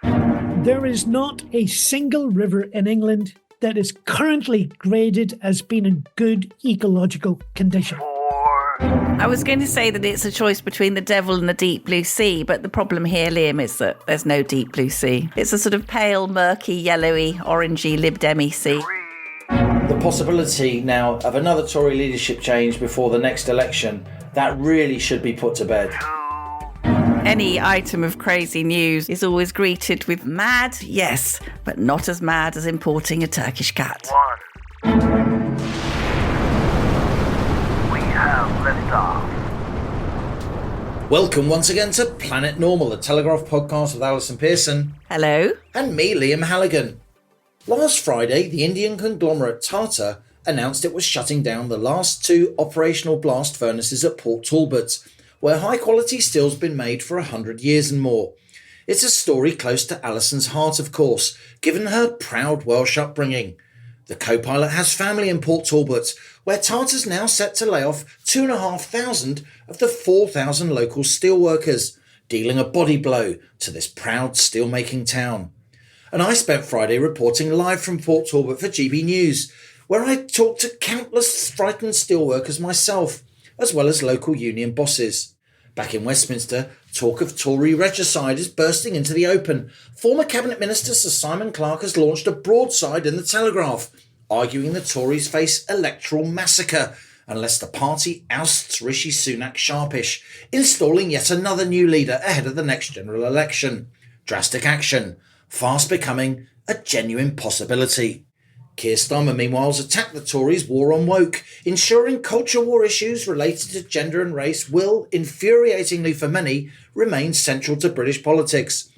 5. There is not a single river in England that is currently graded as being in good ecological condition. 4. I was going to say that it's a choice between the devil and the deep blue sea, but the problem here, Liam, is that there's no deep blue sea. It's a sort of pale, murky, yellowy, orangey, Lib Demi sea. 3. The possibility now of another Tory leadership change before the next election, that really should be put to bed. 2. Any item of crazy news is always greeted with mad, yes, but not as mad as importing a Turkish cat. 1. We have liftoff. Welcome once again to Planet Normal, the Telegraph podcast with Allison Pearson Hello? and me, Liam Halligan. Last Friday, the Indian conglomerate Tata announced it was shutting down the last 2 operational blast furnaces at Port Talbot, where high-quality steel's been made for 100 years and more. It's a story close to Allison's heart, of course, given her proud Welsh upbringing. The co-pilot has family in Port Talbot, where Tata's now set to lay off 2,500 of the 4,000 local steelworkers, dealing a body blow to this proud steelmaking town. And I spent Friday reporting live from Port Talbot for GB News, where I talked to countless frightened steelworkers myself, as well as local union bosses. Back in Westminster, talk of Tory regicide is bursting into the open. Former Cabinet Minister Sir Simon Clarke has launched a broadside in the Telegraph, arguing the Tories face electoral massacre unless the party ousts Rishi Sunak sharpish, installing yet another new leader ahead of the next general election. Drastic action, fast becoming a genuine possibility. Keir Starmer, meanwhile, has attacked the Tories' war on woke, ensuring culture war issues related to gender and race will, infuriatingly for many, remain central to British politics.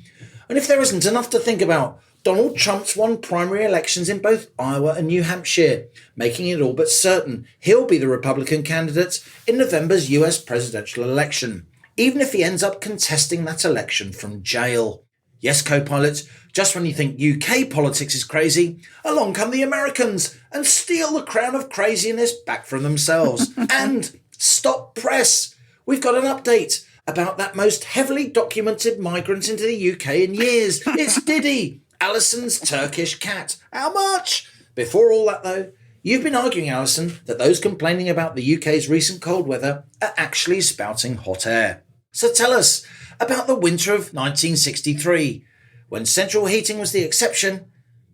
And if there isn't enough to think about, Donald Trump's won primary elections in both Iowa and New Hampshire, making it all but certain he'll be the Republican candidate in November's US presidential election, even if he ends up contesting that election from jail. Yes, co-pilot, just when you think UK politics is crazy, along come the Americans and steal the crown of craziness back from themselves. And stop press. We've got an update about that most heavily documented migrant into the UK in years. It's Diddy, Allison's Turkish cat. How much? Before all that, though, you've been arguing, Allison, that those complaining about the UK's recent cold weather are actually spouting hot air. So tell us about the winter of 1963, when central heating was the exception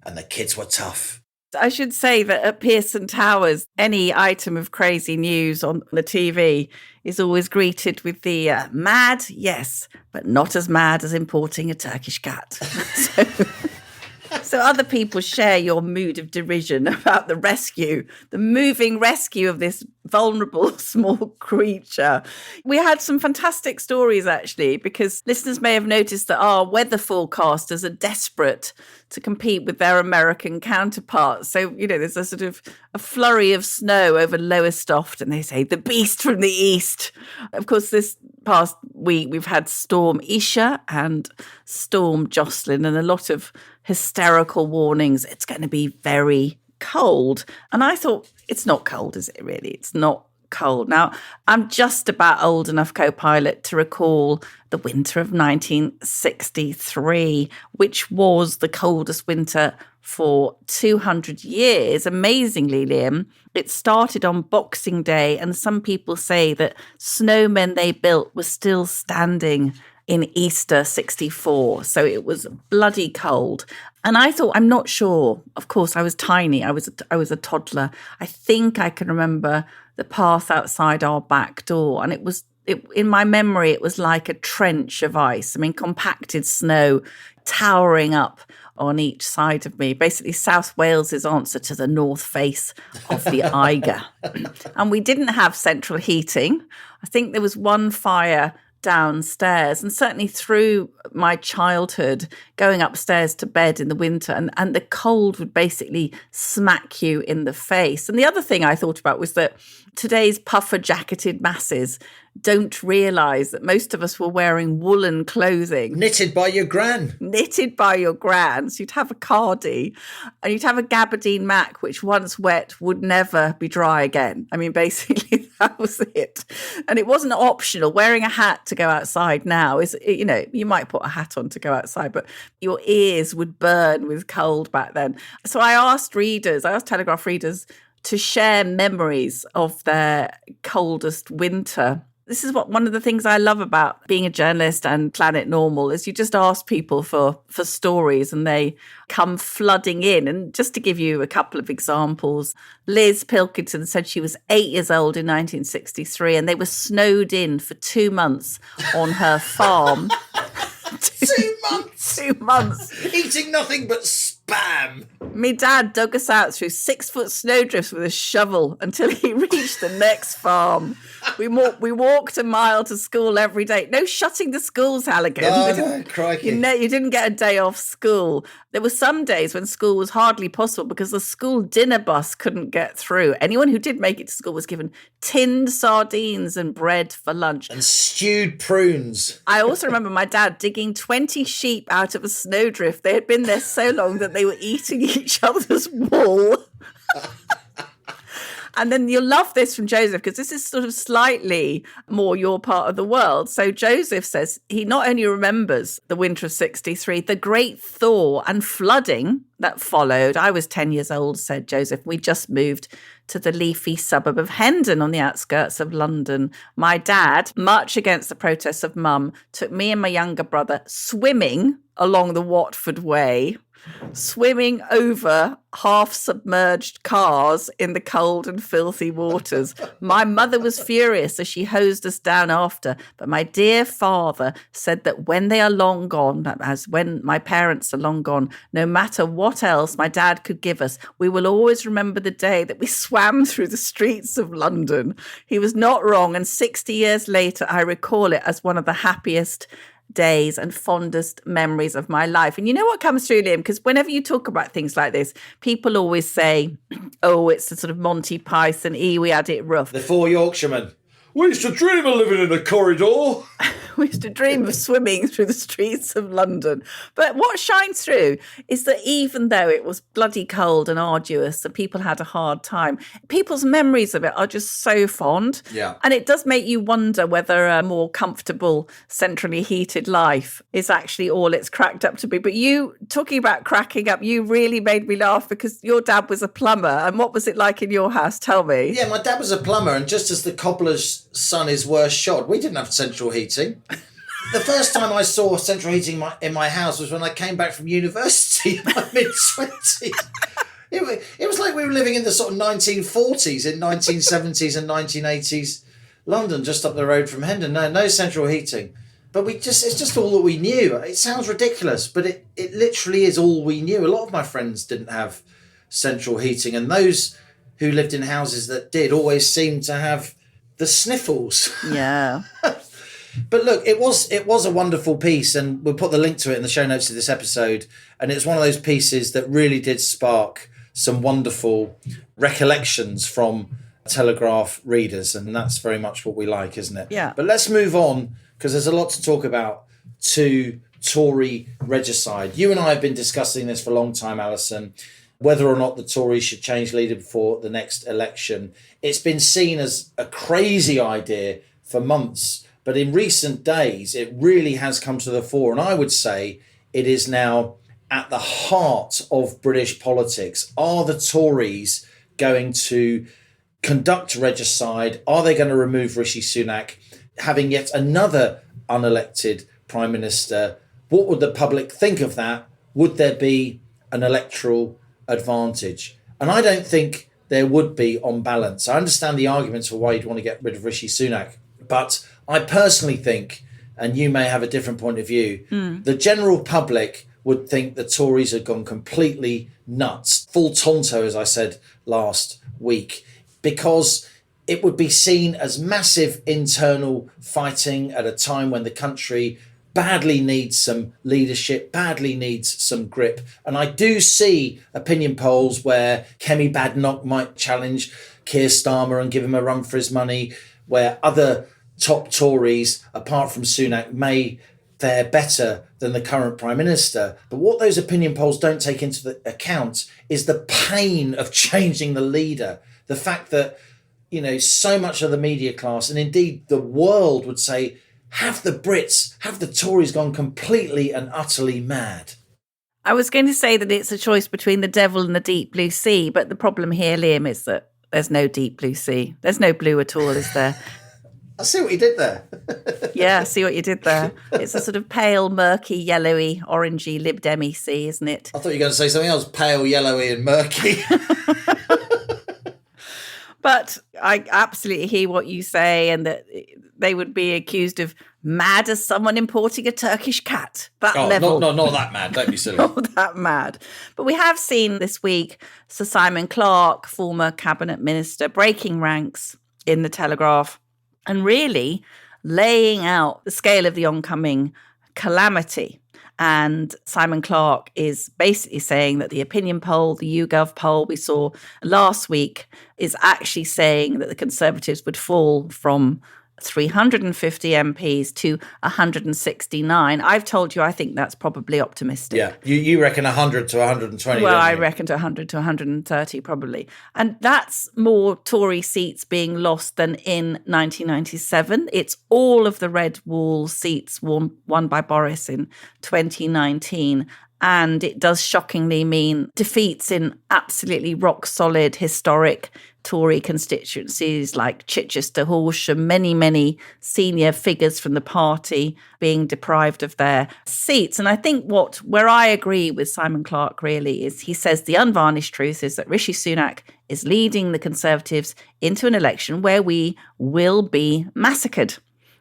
and the kids were tough. I should say that at Pearson Towers, any item of crazy news on the TV is always greeted with the mad, yes, but not as mad as importing a Turkish cat. So other people share your mood of derision about the rescue, the moving rescue of this vulnerable small creature. We had some fantastic stories, actually, because listeners may have noticed that our weather forecasters are desperate to compete with their American counterparts. So, there's a sort of a flurry of snow over Lowestoft, and they say, the beast from the east. Of course, this past week, we've had Storm Isha and Storm Jocelyn, and a lot of hysterical warnings. It's going to be very cold. And I thought, it's not cold, is it really? It's not cold. Now, I'm just about old enough, co-pilot, to recall the winter of 1963, which was the coldest winter for 200 years. Amazingly, Liam, it started on Boxing Day, and some people say that snowmen they built were still standing in Easter 64. So it was bloody cold. And I thought, I'm not sure. Of course, I was tiny. I was a toddler. I think I can remember the path outside our back door. And in my memory, it was like a trench of ice. I mean, compacted snow towering up on each side of me. Basically, South Wales's answer to the north face of the Eiger. And we didn't have central heating. I think there was one fire downstairs, and certainly through my childhood, going upstairs to bed in the winter, and the cold would basically smack you in the face. And the other thing I thought about was that today's puffer jacketed masses don't realise that most of us were wearing woolen clothing. Knitted by your gran. Knitted by your gran. So you'd have a cardie and you'd have a gabardine mac, which once wet would never be dry again. I mean, basically that was it. And it wasn't optional. Wearing a hat to go outside now is, you know, you might put a hat on to go outside, but your ears would burn with cold back then. So I asked Telegraph readers to share memories of their coldest winter. This is one of the things I love about being a journalist and Planet Normal is you just ask people for stories and they come flooding in. And just to give you a couple of examples, Liz Pilkington said she was 8 years old in 1963 and they were snowed in for 2 months on her farm. 2 months? 2 months. Eating nothing but spam. My dad dug us out through 6-foot snowdrifts with a shovel until he reached the next farm. We walked a mile to school every day. No shutting the schools, Halligan. No, crikey. You didn't get a day off school. There were some days when school was hardly possible because the school dinner bus couldn't get through. Anyone who did make it to school was given tinned sardines and bread for lunch. And stewed prunes. I also remember my dad digging 20 sheep out of a snowdrift. They had been there so long that they were eating each other's wool. And then you'll love this from Joseph, because this is sort of slightly more your part of the world. So Joseph says he not only remembers the winter of 63, the great thaw and flooding that followed. I was 10 years old, said Joseph. We just moved to the leafy suburb of Hendon on the outskirts of London. My dad, much against the protests of Mum, took me and my younger brother swimming along the Watford Way, swimming over half-submerged cars in the cold and filthy waters. My mother was furious as she hosed us down after, but my dear father said that when they are long gone, as when my parents are long gone, no matter what else my dad could give us, we will always remember the day that we swam through the streets of London. He was not wrong, and 60 years later, I recall it as one of the happiest days and fondest memories of my life. And you know what comes through, Liam? Because whenever you talk about things like this, people always say, oh, it's a sort of Monty Python, we had it rough. The Four Yorkshiremen. We used to dream of living in a corridor. We used to dream of swimming through the streets of London. But what shines through is that even though it was bloody cold and arduous and people had a hard time, people's memories of it are just so fond. Yeah. And it does make you wonder whether a more comfortable, centrally heated life is actually all it's cracked up to be. But you, talking about cracking up, you really made me laugh because your dad was a plumber. And what was it like in your house? Tell me. Yeah, my dad was a plumber, and just as the cobbler's son is worse shod, we didn't have central heating. The first time I saw central heating in my house was when I came back from university in my mid-20s. It was like we were living in the sort of 1940s, in 1970s and 1980s London, just up the road from Hendon. No central heating. But it's just all that we knew. It sounds ridiculous, but it literally is all we knew. A lot of my friends didn't have central heating, and those who lived in houses that did always seemed to have the sniffles. Yeah. But look, it was a wonderful piece, and we'll put the link to it in the show notes of this episode. And it's one of those pieces that really did spark some wonderful recollections from Telegraph readers, and that's very much what we like, isn't it? Yeah. But let's move on, because there's a lot to talk about, to Tory regicide. You and I have been discussing this for a long time, Allison, whether or not the Tories should change leader before the next election. It's been seen as a crazy idea for months, but in recent days, it really has come to the fore. And I would say it is now at the heart of British politics. Are the Tories going to conduct regicide? Are they going to remove Rishi Sunak, having yet another unelected Prime Minister? What would the public think of that? Would there be an electoral advantage? And I don't think there would be on balance. I understand the arguments for why you'd want to get rid of Rishi Sunak, but I personally think, and you may have a different point of view, the general public would think the Tories had gone completely nuts, full tonto, as I said last week, because it would be seen as massive internal fighting at a time when the country badly needs some leadership, badly needs some grip. And I do see opinion polls where Kemi Badenoch might challenge Keir Starmer and give him a run for his money, where other top Tories, apart from Sunak, may fare better than the current Prime Minister. But what those opinion polls don't take into the account is the pain of changing the leader. The fact that, so much of the media class, and indeed the world, would say, have the Tories gone completely and utterly mad? I was going to say that it's a choice between the devil and the deep blue sea, but the problem here, Liam, is that there's no deep blue sea. There's no blue at all, is there? I see what you did there. Yeah, I see what you did there. It's a sort of pale, murky, yellowy, orangey, Lib Demi sea, isn't it? I thought you were going to say something else, pale, yellowy and murky. But I absolutely hear what you say, and that they would be accused of mad as someone importing a Turkish cat. That level. Not that mad. Don't be silly. Not that mad. But we have seen this week Sir Simon Clarke, former cabinet minister, breaking ranks in the Telegraph and really laying out the scale of the oncoming calamity. And Simon Clarke is basically saying that the opinion poll, the YouGov poll we saw last week, is actually saying that the Conservatives would fall from 350 MPs to 169. I've told you I think that's probably optimistic. Yeah, you reckon 100 to 120. Well, I reckon to 100 to 130 probably. And that's more Tory seats being lost than in 1997. It's all of the red wall seats won by Boris in 2019. And it does shockingly mean defeats in absolutely rock-solid, historic Tory constituencies like Chichester, Horsham, many senior figures from the party being deprived of their seats. And I think where I agree with Simon Clarke really is he says the unvarnished truth is that Rishi Sunak is leading the Conservatives into an election where we will be massacred.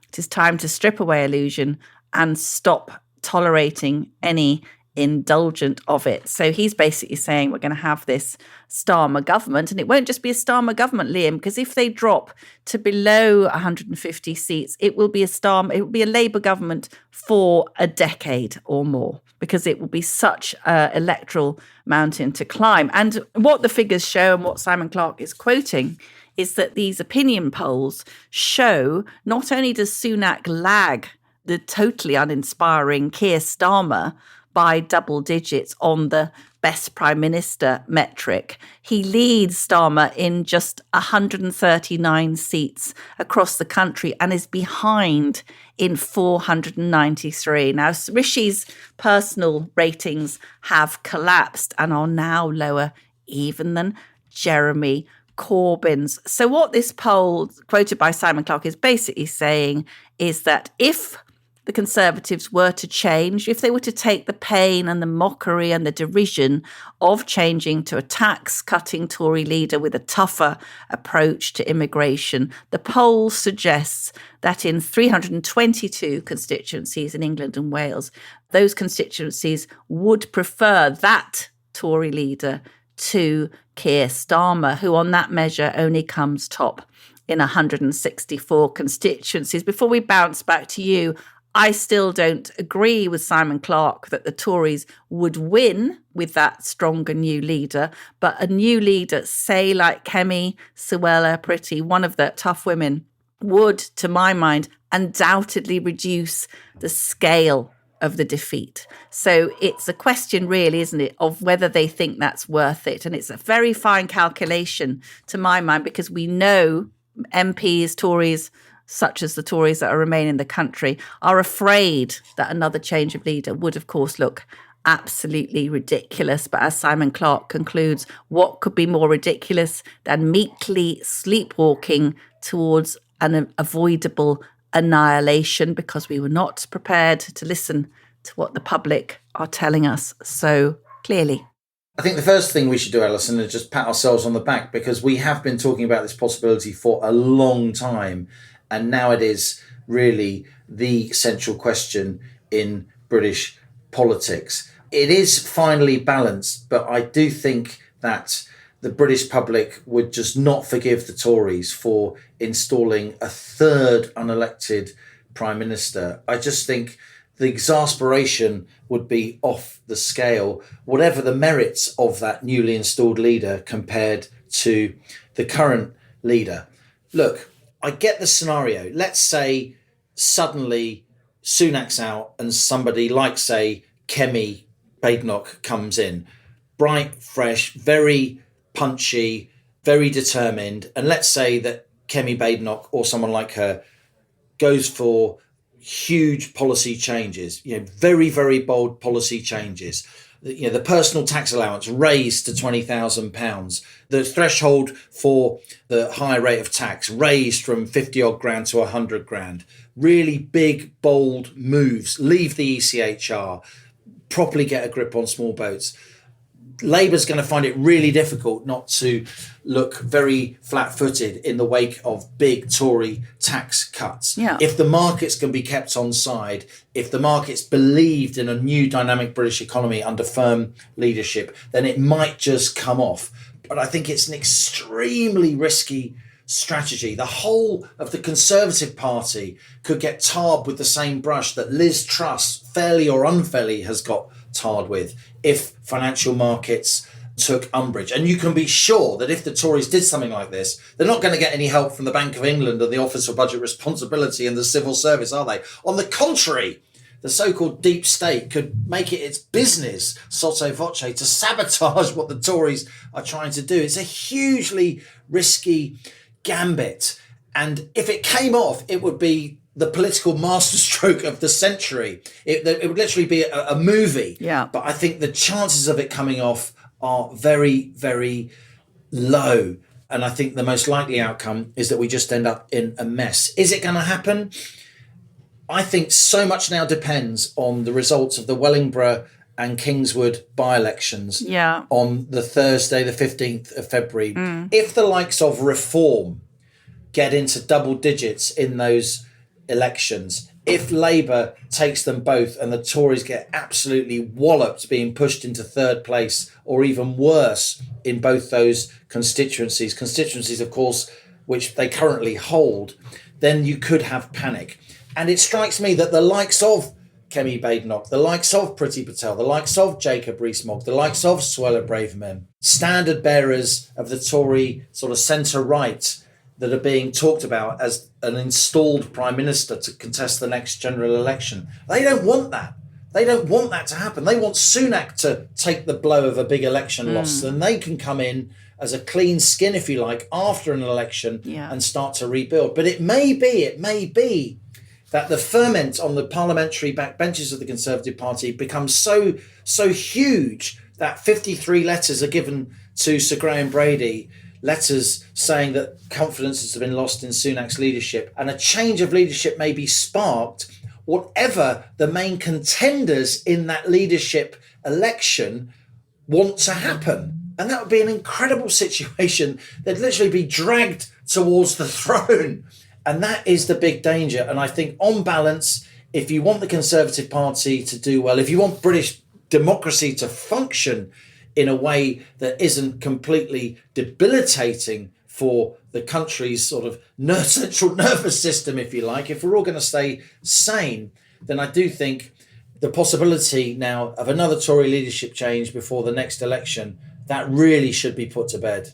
It is time to strip away illusion and stop tolerating any indulgent of it. So he's basically saying we're going to have this Starmer government, and it won't just be a Starmer government, Liam, because if they drop to below 150 seats, it will be a Labour government for a decade or more, because it will be such an electoral mountain to climb. And what the figures show, and what Simon Clarke is quoting, is that these opinion polls show not only does Sunak lag the totally uninspiring Keir Starmer by double digits on the best prime minister metric, he leads Starmer in just 139 seats across the country and is behind in 493. Now, Rishi's personal ratings have collapsed and are now lower even than Jeremy Corbyn's. So what this poll, quoted by Simon Clarke, is basically saying is that if the Conservatives were to change, if they were to take the pain and the mockery and the derision of changing to a tax-cutting Tory leader with a tougher approach to immigration, the poll suggests that in 322 constituencies in England and Wales, those constituencies would prefer that Tory leader to Keir Starmer, who on that measure only comes top in 164 constituencies. Before we bounce back to you, I still don't agree with Simon Clarke that the Tories would win with that stronger new leader, but a new leader, say like Kemi Suella Pretty, one of the tough women, would, to my mind, undoubtedly reduce the scale of the defeat. So it's a question really, isn't it, of whether they think that's worth it. And it's a very fine calculation to my mind, because we know MPs, Tories, such as the Tories that remain in the country, are afraid that another change of leader would, of course, look absolutely ridiculous. But as Simon Clarke concludes, what could be more ridiculous than meekly sleepwalking towards an avoidable annihilation, because we were not prepared to listen to what the public are telling us so clearly. I think the first thing we should do, Allison, is just pat ourselves on the back, because we have been talking about this possibility for a long time. And now it is really the central question in British politics. It is finely balanced, but I do think that the British public would just not forgive the Tories for installing a third unelected Prime Minister. I just think the exasperation would be off the scale, whatever the merits of that newly installed leader compared to the current leader. Look, I get the scenario. Let's say suddenly Sunak's out and somebody like, say, Kemi Badenoch comes in. Bright, fresh, very punchy, very determined. And let's say that Kemi Badenoch or someone like her goes for huge policy changes, very, very bold policy changes. The personal tax allowance raised to £20,000, the threshold for the higher rate of tax raised from 50 odd grand to 100 grand. Really big, bold moves. Leave the ECHR, properly get a grip on small boats. Labour's going to find it really difficult not to look very flat-footed in the wake of big Tory tax cuts. Yeah. If the markets can be kept on side, if the markets believed in a new dynamic British economy under firm leadership, then it might just come off. But I think it's an extremely risky strategy. The whole of the Conservative Party could get tarred with the same brush that Liz Truss, fairly or unfairly, has got tarred with if financial markets took umbrage. And you can be sure that if the Tories did something like this, they're not going to get any help from the Bank of England or the Office for Budget Responsibility and the Civil Service, are they? On the contrary, the so-called deep state could make it its business, sotto voce, to sabotage what the Tories are trying to do. It's a hugely risky gambit. And if it came off, it would be the political masterstroke of the century. It would literally be a movie. Yeah. But I think the chances of it coming off are very, very low. And I think the most likely outcome is that we just end up in a mess. Is it going to happen? I think so much now depends on the results of the Wellingborough and Kingswood by-elections on the Thursday, the 15th of February. If the likes of Reform get into double digits in those elections, if Labour takes them both and the Tories get absolutely walloped, being pushed into third place or even worse in both those constituencies, of course, which they currently hold, then you could have panic. And it strikes me that the likes of Kemi Badenoch, the likes of Priti Patel, the likes of Jacob Rees-Mogg, the likes of Suella Braverman, standard bearers of the Tory sort of centre-right that are being talked about as an installed prime minister to contest the next general election. They don't want that. They don't want that to happen. They want Sunak to take the blow of a big election loss, and they can come in as a clean skin, if you like, after an election and start to rebuild. But it may be that the ferment on the parliamentary backbenches of the Conservative Party becomes so huge that 53 letters are given to Sir Graham Brady, letters saying that confidence has been lost in Sunak's leadership, and a change of leadership may be sparked, whatever the main contenders in that leadership election want to happen. And that would be an incredible situation. They'd literally be dragged towards the throne. And that is the big danger. And I think on balance, if you want the Conservative Party to do well, if you want British democracy to function in a way that isn't completely debilitating for the country's sort of central nervous system, if you like, if we're all going to stay sane, then I do think the possibility now of another Tory leadership change before the next election, that really should be put to bed.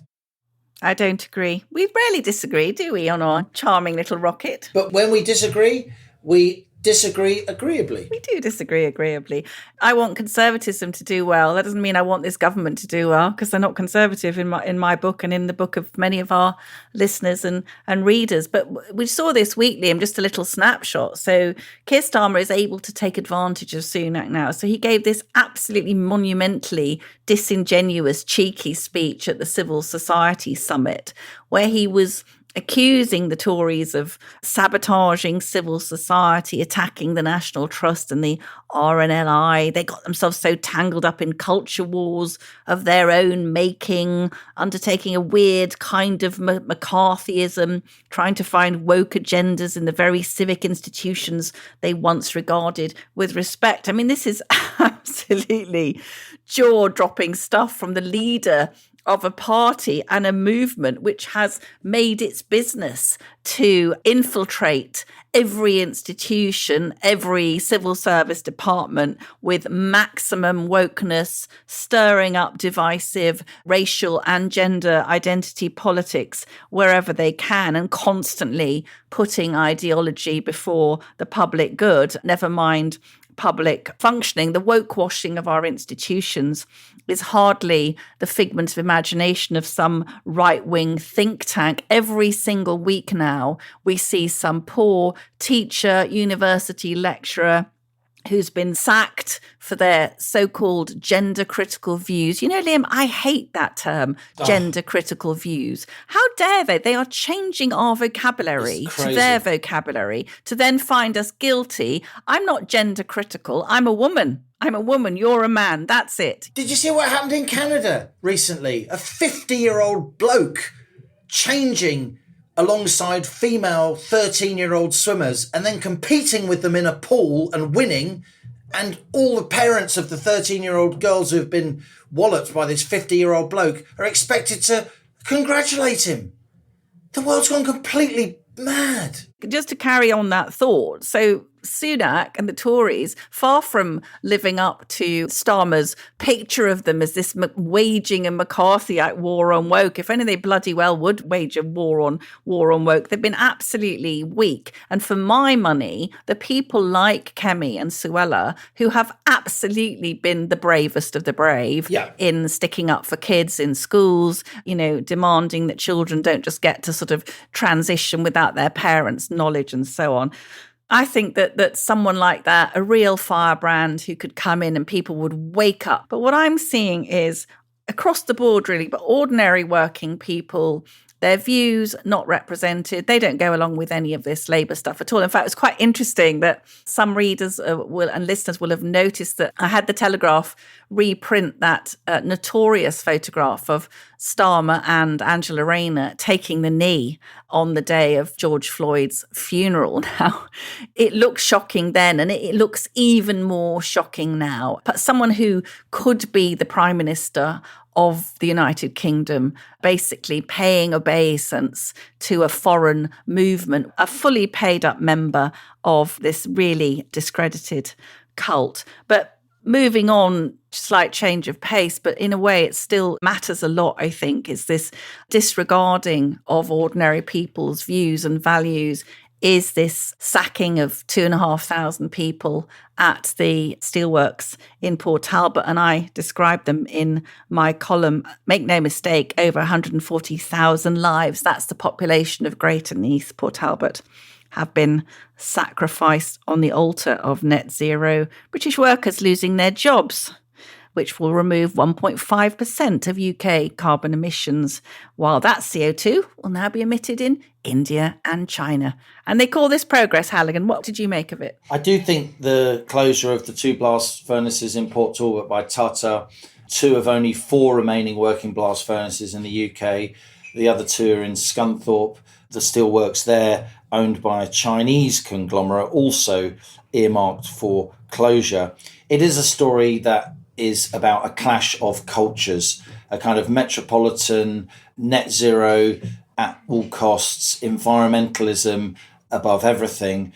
I don't agree. We rarely disagree, do we, on our charming little rocket? But when we disagree, we disagree agreeably. We do disagree agreeably. I want conservatism to do well. That doesn't mean I want this government to do well, because they're not conservative in my book and in the book of many of our listeners and readers. But we saw this week, Liam, just a little snapshot. So Keir Starmer is able to take advantage of Sunak now. So he gave this absolutely monumentally disingenuous, cheeky speech at the Civil Society Summit, where he was accusing the Tories of sabotaging civil society, attacking the National Trust and the RNLI. They got themselves so tangled up in culture wars of their own making, undertaking a weird kind of McCarthyism, trying to find woke agendas in the very civic institutions they once regarded with respect. I mean, this is absolutely jaw-dropping stuff from the leader of a party and a movement which has made its business to infiltrate every institution, every civil service department with maximum wokeness, stirring up divisive racial and gender identity politics wherever they can, and constantly putting ideology before the public good, never mind public functioning. The woke washing of our institutions is hardly the figment of imagination of some right-wing think tank. Every single week now, we see some poor teacher, university lecturer who's been sacked for their so-called gender-critical views. You know, Liam, I hate that term, gender-critical views. How dare they? They are changing our vocabulary to their vocabulary to then find us guilty. I'm not gender-critical. I'm a woman. I'm a woman. You're a man. That's it. Did you see what happened in Canada recently? A 50-year-old bloke changing alongside female 13-year-old swimmers and then competing with them in a pool and winning, and all the parents of the 13-year-old girls who have been walloped by this 50-year-old bloke are expected to congratulate him. The world's gone completely mad. Just to carry on that thought, so Sunak and the Tories, far from living up to Starmer's picture of them as this waging a McCarthyite war on woke, if only they bloody well would wage a war on woke, they've been absolutely weak. And for my money, the people like Kemi and Suella, who have absolutely been the bravest of the brave in sticking up for kids in schools, you know, demanding that children don't just get to sort of transition without their parents' knowledge and so on. I think that someone like that, a real firebrand who could come in and people would wake up. But what I'm seeing is across the board, really, but ordinary working people, their views not represented. They don't go along with any of this Labour stuff at all. In fact, it's quite interesting that some readers and listeners will have noticed that I had the Telegraph reprint that notorious photograph of Starmer and Angela Rayner taking the knee on the day of George Floyd's funeral. Now, it looked shocking then, and it looks even more shocking now. But someone who could be the Prime Minister of the United Kingdom, basically paying obeisance to a foreign movement, a fully paid up member of this really discredited cult. But moving on, slight change of pace, but in a way it still matters a lot, I think, is this disregarding of ordinary people's views and values, is this sacking of 2,500 people at the steelworks in Port Talbot. And I described them in my column. Make no mistake, over 140,000 lives, that's the population of Greater Nice, Port Talbot, have been sacrificed on the altar of net zero. British workers losing their jobs, which will remove 1.5% of UK carbon emissions, while that CO2 will now be emitted in India and China. And they call this progress, Halligan. What did you make of it? I do think the closure of the two blast furnaces in Port Talbot by Tata, two of only four remaining working blast furnaces in the UK, the other two are in Scunthorpe, the steelworks there, owned by a Chinese conglomerate, also earmarked for closure. It is a story that is about a clash of cultures, a kind of metropolitan, net zero at all costs, environmentalism above everything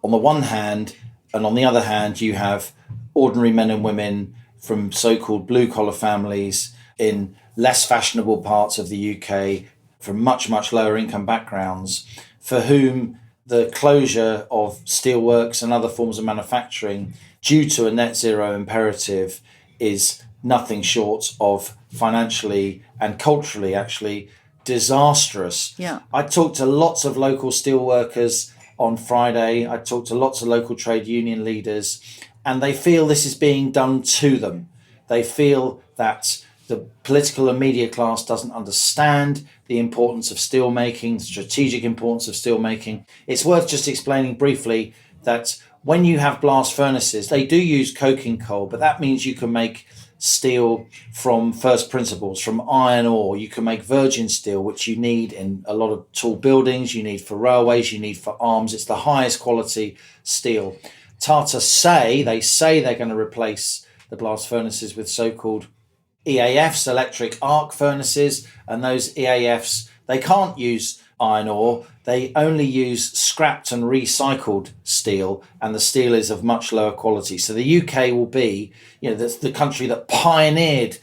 on the one hand, and on the other hand you have ordinary men and women from so-called blue-collar families in less fashionable parts of the UK from much, much lower income backgrounds, for whom the closure of steelworks and other forms of manufacturing due to a net zero imperative is nothing short of financially and culturally actually disastrous. Yeah. I talked to lots of local steelworkers on Friday. I talked to lots of local trade union leaders, and they feel this is being done to them. They feel that the political and media class doesn't understand the importance of steelmaking, the strategic importance of steelmaking. It's worth just explaining briefly that when you have blast furnaces, they do use coking coal, but that means you can make steel from first principles, from iron ore. You can make virgin steel, which you need in a lot of tall buildings, you need for railways, you need for arms. It's the highest quality steel. Tata say they're going to replace the blast furnaces with so-called EAFs, electric arc furnaces, and those EAFs, they can't use iron ore. They only use scrapped and recycled steel, and the steel is of much lower quality. So the UK will be, the country that pioneered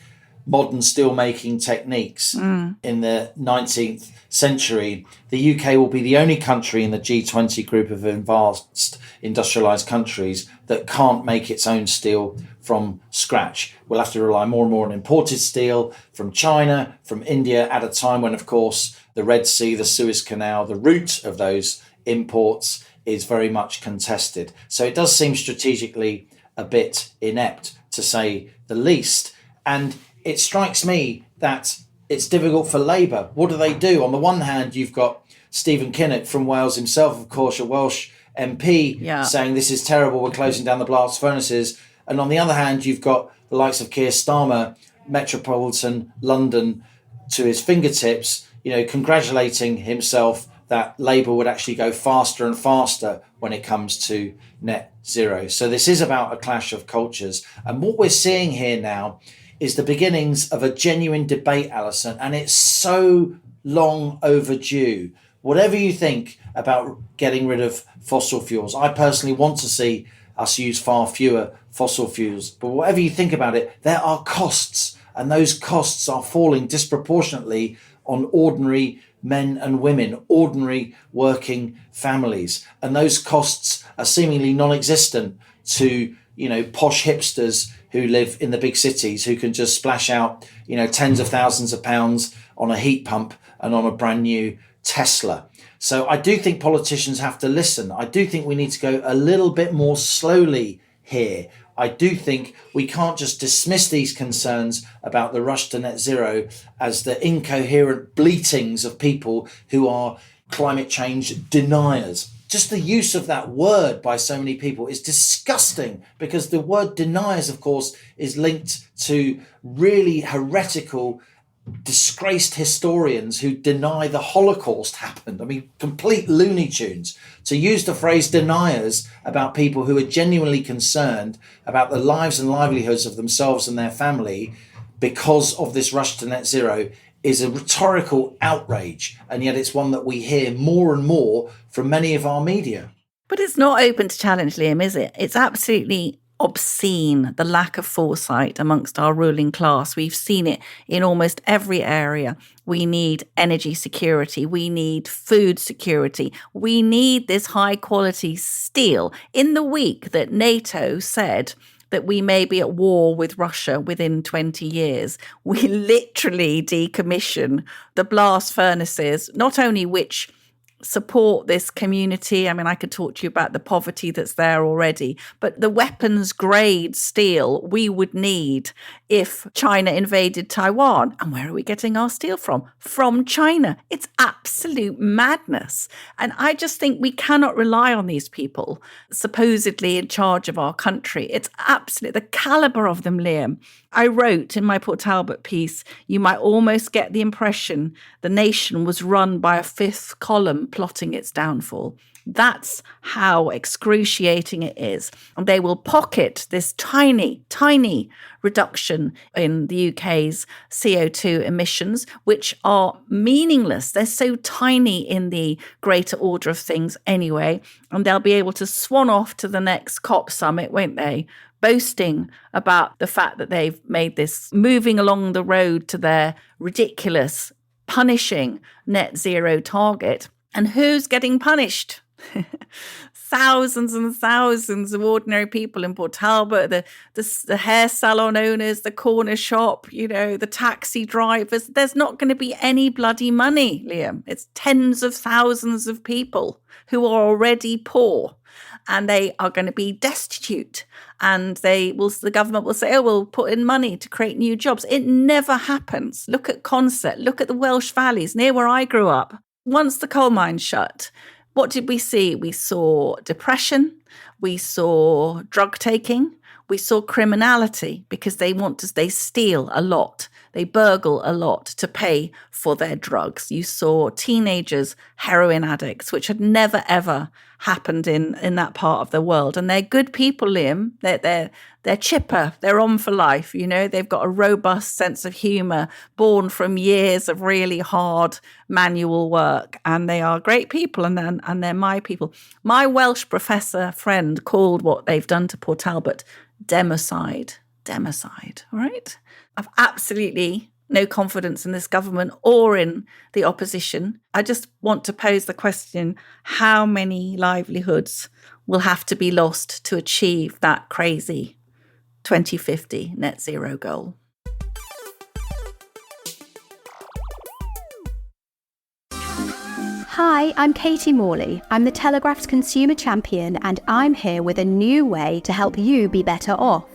modern steelmaking techniques in the 19th century. The UK will be the only country in the G20 group of advanced industrialized countries that can't make its own steel from scratch. We'll have to rely more and more on imported steel from China, from India, at a time when, of course, the Red Sea, the Suez Canal, the route of those imports is very much contested. So it does seem strategically a bit inept, to say the least. And it strikes me that it's difficult for Labour. What do? On the one hand, you've got Stephen Kinnock from Wales himself, of course, a Welsh MP, saying this is terrible, we're closing down the blast furnaces. And on the other hand, you've got the likes of Keir Starmer, Metropolitan London to his fingertips, congratulating himself that Labour would actually go faster and faster when it comes to net zero. So this is about a clash of cultures. And what we're seeing here now is the beginnings of a genuine debate, Allison, and it's so long overdue. Whatever you think about getting rid of fossil fuels, I personally want to see us use far fewer fossil fuels, but whatever you think about it, there are costs, and those costs are falling disproportionately on ordinary men and women, ordinary working families, and those costs are seemingly non-existent to posh hipsters who live in the big cities, who can just splash out, tens of thousands of pounds on a heat pump and on a brand new Tesla. So I do think politicians have to listen. I do think we need to go a little bit more slowly here. I do think we can't just dismiss these concerns about the rush to net zero as the incoherent bleatings of people who are climate change deniers. Just the use of that word by so many people is disgusting, because the word deniers, of course, is linked to really heretical, disgraced historians who deny the Holocaust happened. I mean, complete Looney Tunes. To use the phrase deniers about people who are genuinely concerned about the lives and livelihoods of themselves and their family because of this rush to net zero is a rhetorical outrage, and yet it's one that we hear more and more from many of our media. But it's not open to challenge, Liam, is it? It's absolutely obscene, the lack of foresight amongst our ruling class. We've seen it in almost every area. We need energy security. We need food security. We need this high quality steel. In the week that NATO said that we may be at war with Russia within 20 years, we literally decommission the blast furnaces, not only which support this community. I mean, I could talk to you about the poverty that's there already, but the weapons grade steel we would need if China invaded Taiwan. And where are we getting our steel from? From China. It's absolute madness. And I just think we cannot rely on these people supposedly in charge of our country. It's absolute, the caliber of them, Liam. I wrote in my Port Talbot piece, you might almost get the impression the nation was run by a fifth column plotting its downfall. That's how excruciating it is. And they will pocket this tiny, tiny reduction in the UK's CO2 emissions, which are meaningless. They're so tiny in the greater order of things anyway. And they'll be able to swan off to the next COP summit, won't they? Boasting about the fact that they've made this moving along the road to their ridiculous, punishing net zero target. And who's getting punished? Thousands and thousands of ordinary people in Port Talbot, the hair salon owners, the corner shop, the taxi drivers. There's not going to be any bloody money, Liam. It's tens of thousands of people who are already poor, and they are going to be destitute. And the government will say, we'll put in money to create new jobs. It never happens. Look at Consett, look at the Welsh Valleys, near where I grew up. Once the coal mines shut, what did we see? We saw depression. We saw drug taking. We saw criminality because they steal a lot. They burgle a lot to pay for their drugs. You saw teenagers, heroin addicts, which had never, ever happened in that part of the world. And they're good people, Liam. They're chipper. They're on for life. You know, they've got a robust sense of humour, born from years of really hard manual work. And they are great people, and they're my people. My Welsh professor friend called what they've done to poor Talbot democide, all right? I've absolutely no confidence in this government or in the opposition. I just want to pose the question, how many livelihoods will have to be lost to achieve that crazy 2050 net zero goal? Hi, I'm Katie Morley. I'm the Telegraph's consumer champion, and I'm here with a new way to help you be better off.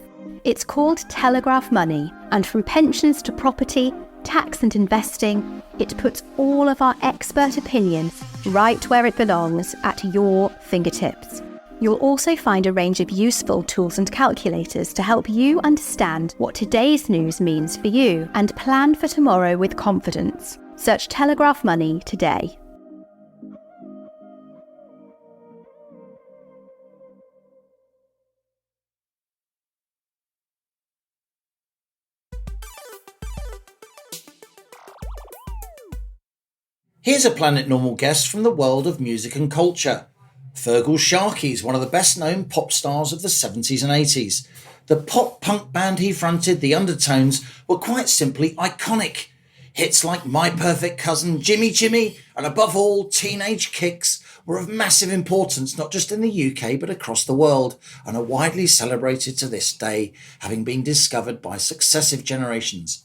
It's called Telegraph Money, and from pensions to property, tax and investing, it puts all of our expert opinions right where it belongs, at your fingertips. You'll also find a range of useful tools and calculators to help you understand what today's news means for you and plan for tomorrow with confidence. Search Telegraph Money today. Here's a Planet Normal guest from the world of music and culture. Feargal Sharkey is one of the best-known pop stars of the 70s and 80s. The pop-punk band he fronted, the Undertones, were quite simply iconic. Hits like My Perfect Cousin, Jimmy Jimmy, and above all, Teenage Kicks were of massive importance not just in the UK but across the world, and are widely celebrated to this day, having been discovered by successive generations.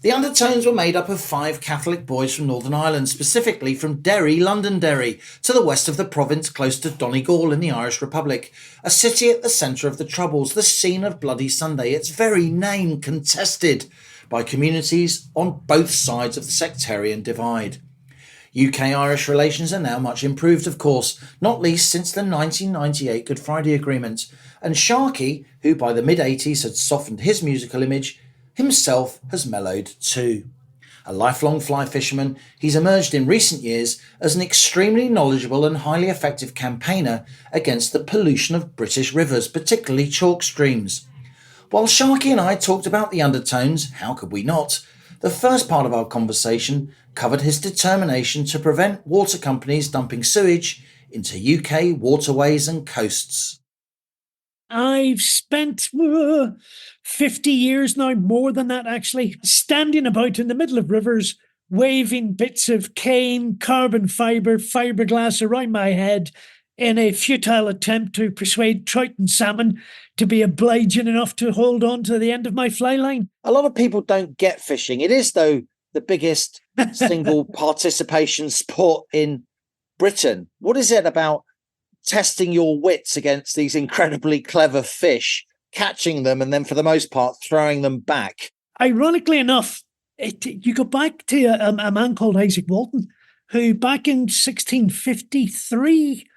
The Undertones were made up of 5 Catholic boys from Northern Ireland, specifically from Derry, Londonderry, to the west of the province close to Donegal in the Irish Republic, a city at the centre of the Troubles, the scene of Bloody Sunday, its very name contested by communities on both sides of the sectarian divide. UK-Irish relations are now much improved, of course, not least since the 1998 Good Friday Agreement, and Sharkey, who by the mid-80s had softened his musical image, himself has mellowed too. A lifelong fly fisherman, he's emerged in recent years as an extremely knowledgeable and highly effective campaigner against the pollution of British rivers, particularly chalk streams. While Sharkey and I talked about the Undertones, how could we not? The first part of our conversation covered his determination to prevent water companies dumping sewage into UK waterways and coasts. I've spent 50 years now, more than that actually, standing about in the middle of rivers, waving bits of cane, carbon fibre, fiberglass around my head in a futile attempt to persuade trout and salmon to be obliging enough to hold on to the end of my fly line. A lot of people don't get fishing. It is, though, the biggest single participation sport in Britain. What is it about testing your wits against these incredibly clever fish, catching them, and then for the most part throwing them back? Ironically enough, you go back to a man called Isaac Walton, who back in 1653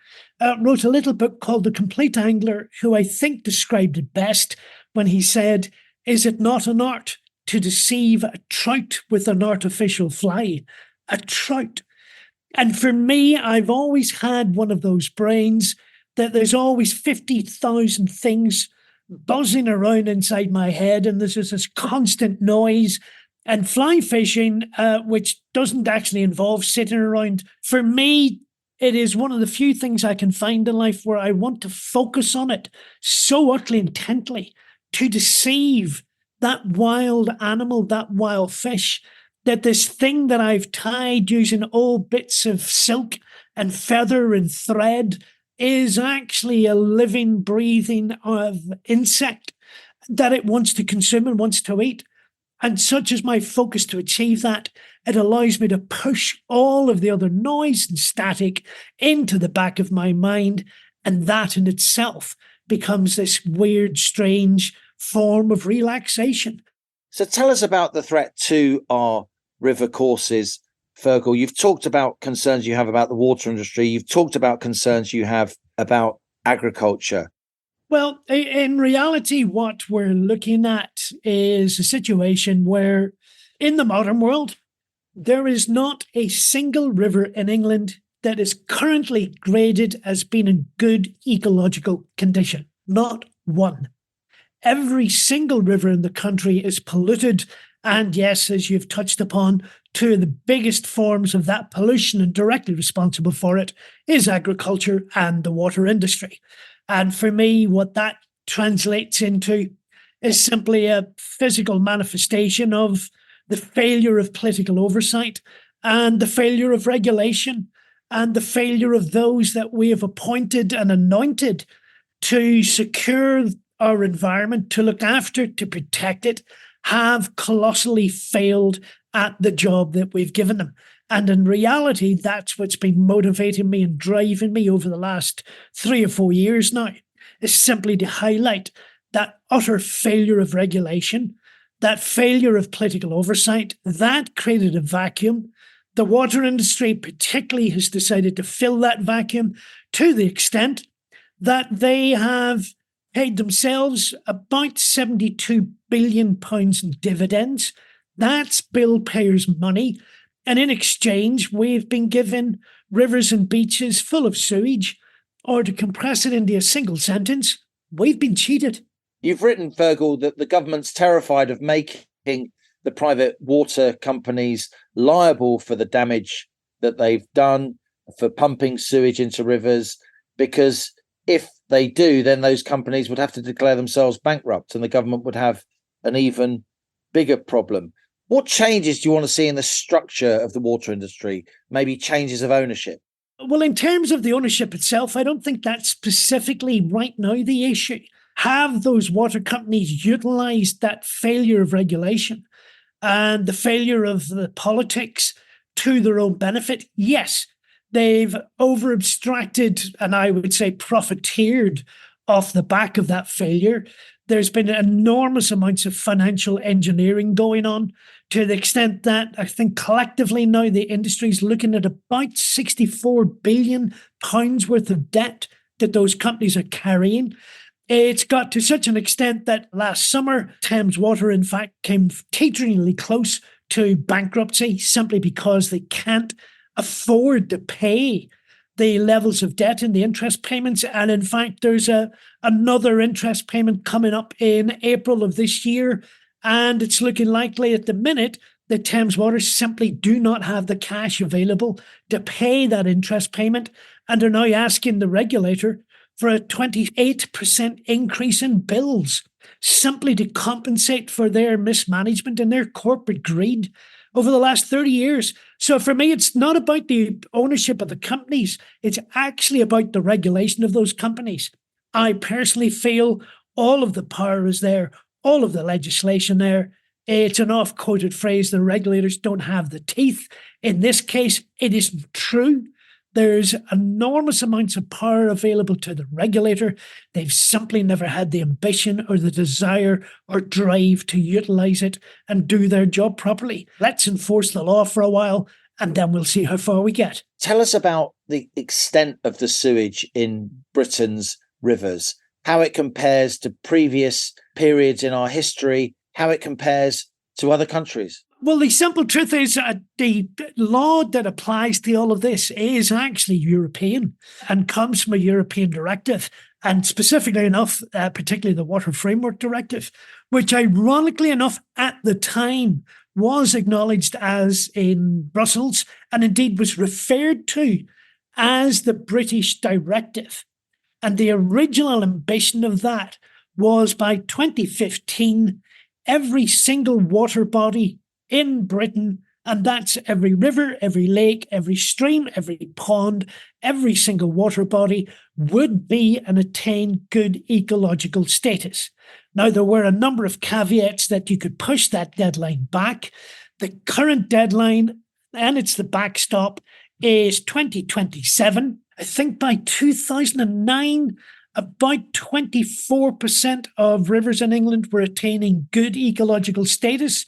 wrote a little book called The Complete Angler, who I think described it best when he said, "Is it not an art to deceive a trout with an artificial fly?" A trout. And for me, I've always had one of those brains that there's always 50,000 things buzzing around inside my head, and there's just this constant noise. And fly fishing, which doesn't actually involve sitting around, for me, it is one of the few things I can find in life where I want to focus on it so utterly intently to deceive that wild animal, that wild fish, that this thing that I've tied using old bits of silk and feather and thread is actually a living, breathing insect that it wants to consume and wants to eat. And such is my focus to achieve that, it allows me to push all of the other noise and static into the back of my mind. And that in itself becomes this weird, strange form of relaxation. So tell us about the threat to our river courses, Feargal. You've talked about concerns you have about the water industry. You've talked about concerns you have about agriculture? Well, in reality, what we're looking at is a situation where in the modern world, there is not a single river in England that is currently graded as being in good ecological condition. Not one. Every single river in the country is polluted. And yes, as you've touched upon, two of the biggest forms of that pollution and directly responsible for it is agriculture and the water industry. And for me, what that translates into is simply a physical manifestation of the failure of political oversight and the failure of regulation and the failure of those that we have appointed and anointed to secure our environment, to look after, to protect it, have colossally failed at the job that we've given them. And in reality, that's what's been motivating me and driving me over the last 3 or 4 years now, is simply to highlight that utter failure of regulation, that failure of political oversight. That created a vacuum. The water industry particularly has decided to fill that vacuum to the extent that they have paid themselves about £72 billion in dividends. That's bill payers' money. And in exchange, we've been given rivers and beaches full of sewage, or to compress it into a single sentence, we've been cheated. You've written, Feargal, that the government's terrified of making the private water companies liable for the damage that they've done for pumping sewage into rivers, because if they do, then those companies would have to declare themselves bankrupt and the government would have an even bigger problem. What changes do you want to see in the structure of the water industry? Maybe changes of ownership? Well, in terms of the ownership itself, I don't think that's specifically right now the issue. Have those water companies utilised that failure of regulation and the failure of the politics to their own benefit? Yes, they've over-abstracted and I would say profiteered off the back of that failure. There's been enormous amounts of financial engineering going on, to the extent that I think collectively now the industry is looking at about £64 billion worth of debt that those companies are carrying. It's got to such an extent that last summer, Thames Water, in fact, came teeteringly close to bankruptcy simply because they can't afford to pay the levels of debt and the interest payments. And in fact, there's another interest payment coming up in April of this year. And it's looking likely at the minute that Thames Water simply do not have the cash available to pay that interest payment. And are now asking the regulator for a 28% increase in bills simply to compensate for their mismanagement and their corporate greed over the last 30 years. So for me, it's not about the ownership of the companies. It's actually about the regulation of those companies. I personally feel all of the power is there, all of the legislation there. It's an oft-quoted phrase, the regulators don't have the teeth. In this case, it isn't true. There's enormous amounts of power available to the regulator. They've simply never had the ambition or the desire or drive to utilise it and do their job properly. Let's enforce the law for a while and then we'll see how far we get. Tell us about the extent of the sewage in Britain's rivers, how it compares to previous periods in our history, how it compares to other countries. Well, the simple truth is the law that applies to all of this is actually European and comes from a European directive, and specifically enough, particularly the Water Framework Directive, which ironically enough at the time was acknowledged as in Brussels and indeed was referred to as the British Directive. And the original ambition of that was by 2015, every single water body in Britain, and that's every river, every lake, every stream, every pond, every single water body would be and attain good ecological status. Now, there were a number of caveats that you could push that deadline back. The current deadline, and it's the backstop, is 2027. I think by 2009, about 24% of rivers in England were attaining good ecological status.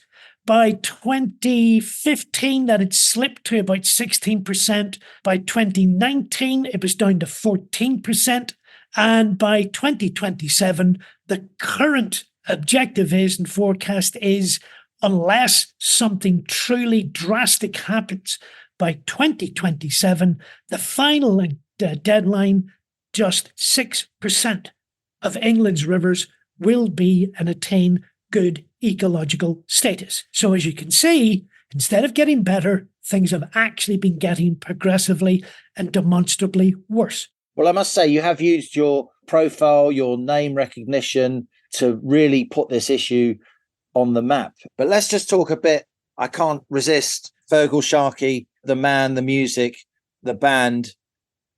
By 2015, that had slipped to about 16%. By 2019, it was down to 14%. And by 2027, the current objective is and forecast is, unless something truly drastic happens, by 2027, the final deadline, just 6% of England's rivers will be and attain good ecological status. So as you can see, instead of getting better, things have actually been getting progressively and demonstrably worse. Well, I must say, you have used your profile, your name recognition to really put this issue on the map. But let's just talk a bit. I can't resist Feargal Sharkey, the man, the music, the band.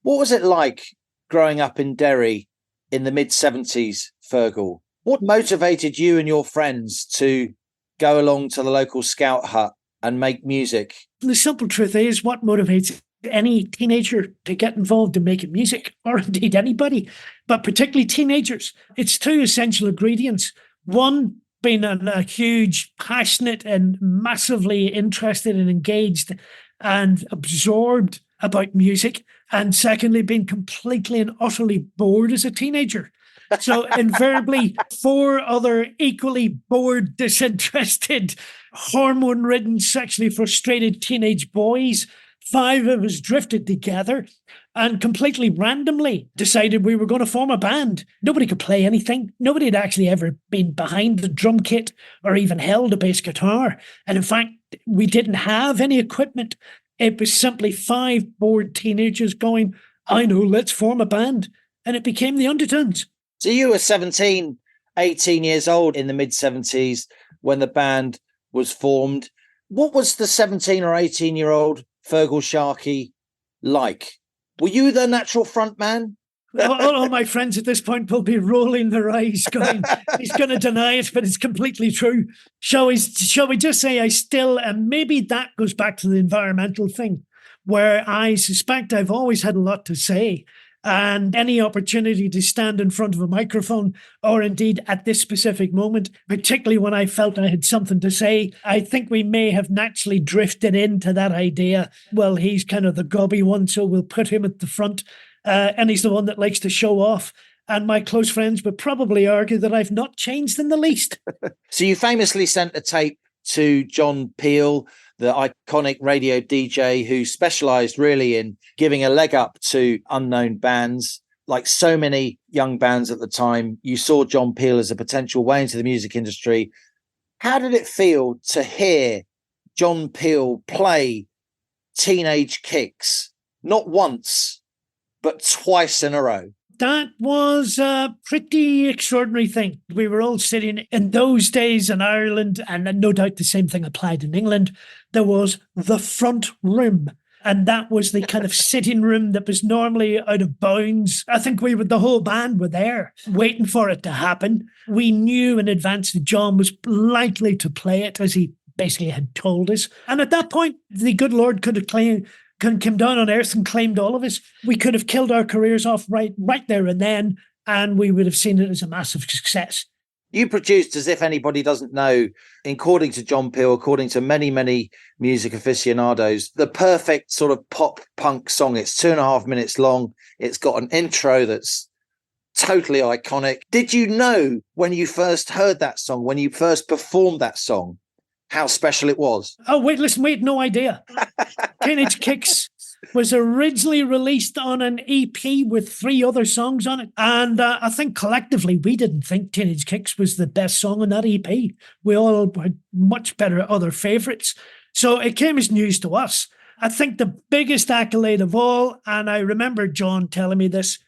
What was it like growing up in Derry in the mid-70s, Feargal? What motivated you and your friends to go along to the local scout hut and make music? The simple truth is, what motivates any teenager to get involved in making music, or indeed anybody, but particularly teenagers? It's two essential ingredients. One, being a huge, passionate and massively interested and engaged and absorbed about music. And secondly, being completely and utterly bored as a teenager. So invariably, 4 other equally bored, disinterested, hormone-ridden, sexually frustrated teenage boys, 5 of us drifted together and completely randomly decided we were going to form a band. Nobody could play anything. Nobody had actually ever been behind the drum kit or even held a bass guitar. And in fact, we didn't have any equipment. It was simply 5 bored teenagers going, I know, let's form a band. And it became the Undertones. So you were 17, 18 years old in the mid-70s when the band was formed. What was the 17 or 18-year-old Feargal Sharkey like? Were you the natural front man? All my friends at this point will be rolling their eyes going, he's going to deny it, but it's completely true. Shall we just say I still, and maybe that goes back to the environmental thing, where I suspect I've always had a lot to say. And any opportunity to stand in front of a microphone, or indeed at this specific moment, particularly when I felt I had something to say, I think we may have naturally drifted into that idea. Well, he's kind of the gobby one, so we'll put him at the front. And he's the one that likes to show off. And my close friends would probably argue that I've not changed in the least. So you famously sent a tape to John Peel, the iconic radio DJ who specialised really in giving a leg up to unknown bands. Like so many young bands at the time, you saw John Peel as a potential way into the music industry. How did it feel to hear John Peel play Teenage Kicks, not once, but twice in a row? That was a pretty extraordinary thing. We were all sitting in those days in Ireland, and no doubt the same thing applied in England. There was the front room, and that was the kind of sitting room that was normally out of bounds. I think the whole band were there waiting for it to happen. We knew in advance that John was likely to play it, as he basically had told us. And at that point, the good Lord could have came down on earth and claimed all of us. We could have killed our careers off right there and then, and we would have seen it as a massive success. You produced, as if anybody doesn't know, according to John Peel, according to many, many music aficionados, the perfect sort of pop punk song. It's 2.5 minutes long. It's got an intro that's totally iconic. Did you know when you first heard that song, when you first performed that song, how special it was? Oh, wait, no idea. Teenage Kicks was originally released on an EP with 3 other songs on it. And I think collectively we didn't think Teenage Kicks was the best song on that EP. We all had much better other favourites. So it came as news to us. I think the biggest accolade of all, and I remember John telling me this,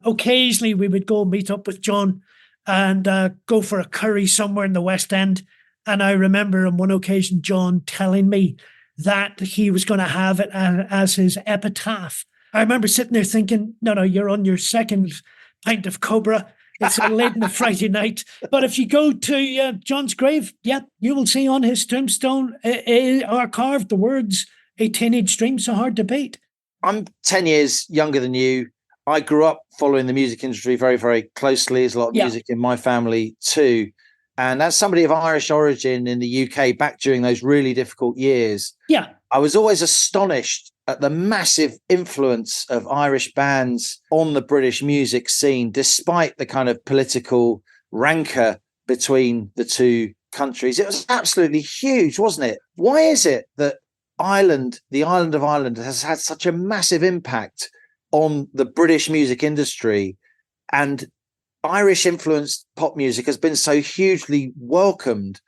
occasionally we would go meet up with John and go for a curry somewhere in the West End. And I remember on one occasion, John telling me that he was going to have it as his epitaph. I remember sitting there thinking, no, you're on your second pint of Cobra. It's late in a Friday night. But if you go to John's grave, you will see on his tombstone are carved the words, "A teenage dream so hard to beat." I'm 10 years younger than you. I grew up following the music industry very, very closely. There's a lot of music in my family too. And as somebody of Irish origin in the UK back during those really difficult years, I was always astonished at the massive influence of Irish bands on the British music scene, despite the kind of political rancor between the two countries. It was absolutely huge, wasn't it? Why is it that Ireland, the island of Ireland, has had such a massive impact on the British music industry, and Irish influenced pop music has been so hugely welcomed?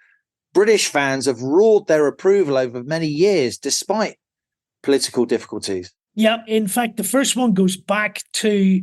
British fans have roared their approval over many years, despite political difficulties. Yeah, in fact, the first one goes back to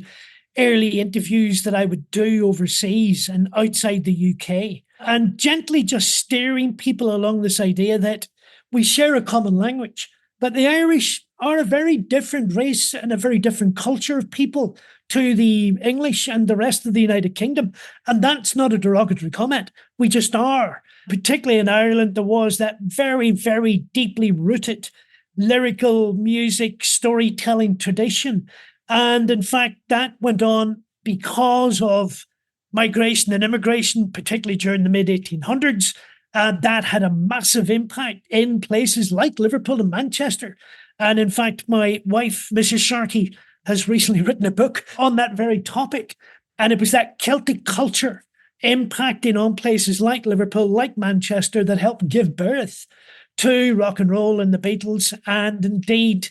early interviews that I would do overseas and outside the UK, and gently just steering people along this idea that we share a common language, but the Irish are a very different race and a very different culture of people to the English and the rest of the United Kingdom. And that's not a derogatory comment. We just are. Particularly in Ireland, there was that very, very deeply rooted lyrical music storytelling tradition. And in fact, that went on because of migration and immigration, particularly during the mid-1800s. That had a massive impact in places like Liverpool and Manchester. And in fact, my wife, Mrs. Sharkey, has recently written a book on that very topic. And it was that Celtic culture impacting on places like Liverpool, like Manchester, that helped give birth to rock and roll and the Beatles. And indeed,